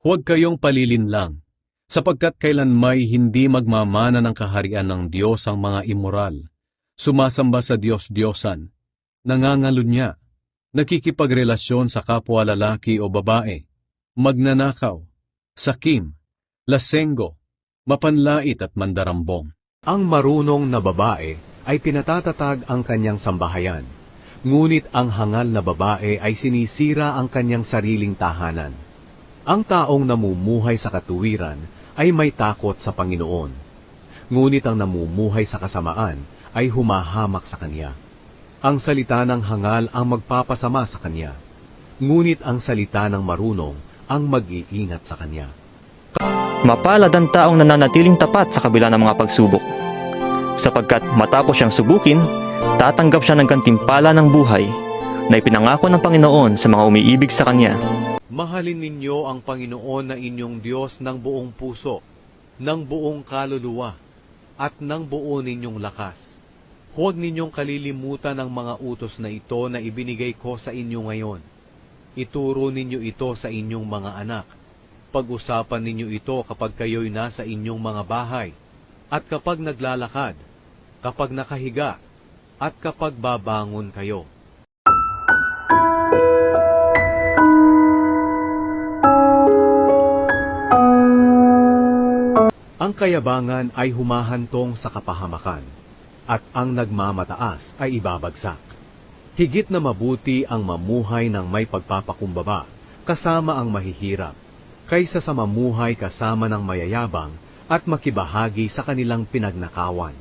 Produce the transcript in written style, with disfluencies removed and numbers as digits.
Huwag kayong palilinlang, sapagkat kailanmay hindi magmamana ng kaharian ng Diyos ang mga immoral, sumasamba sa Diyos-Diyosan, nangangalunya, nakikipagrelasyon sa kapwa lalaki o babae, magnanakaw, sakim, lasenggo, mapanlait at mandarambong. Ang marunong na babae ay pinatatatag ang kanyang sambahayan, ngunit ang hangal na babae ay sinisira ang kanyang sariling tahanan. Ang taong namumuhay sa katuwiran ay may takot sa Panginoon, ngunit ang namumuhay sa kasamaan ay humahamak sa Kanya. Ang salita ng hangal ang magpapasama sa Kanya, ngunit ang salita ng marunong ang mag-iingat sa Kanya. Mapalad ang taong nananatiling tapat sa kabila ng mga pagsubok, sapagkat matapos siyang subukin, tatanggap siya ng gantimpala ng buhay na ipinangako ng Panginoon sa mga umiibig sa Kanya. Mahalin ninyo ang Panginoon na inyong Diyos ng buong puso, ng buong kaluluwa, at ng buo ninyong lakas. Huwag ninyong kalilimutan ang mga utos na ito na ibinigay ko sa inyo ngayon. Ituro ninyo ito sa inyong mga anak. Pag-usapan ninyo ito kapag kayo'y nasa inyong mga bahay, at kapag naglalakad, kapag nakahiga, at kapag babangon kayo. Ang kayabangan ay humahantong sa kapahamakan, at ang nagmamataas ay ibabagsak. Higit na mabuti ang mamuhay ng may pagpapakumbaba, kasama ang mahihirap, kaysa sa mamuhay kasama ng mayayabang at makibahagi sa kanilang pinagnakawan.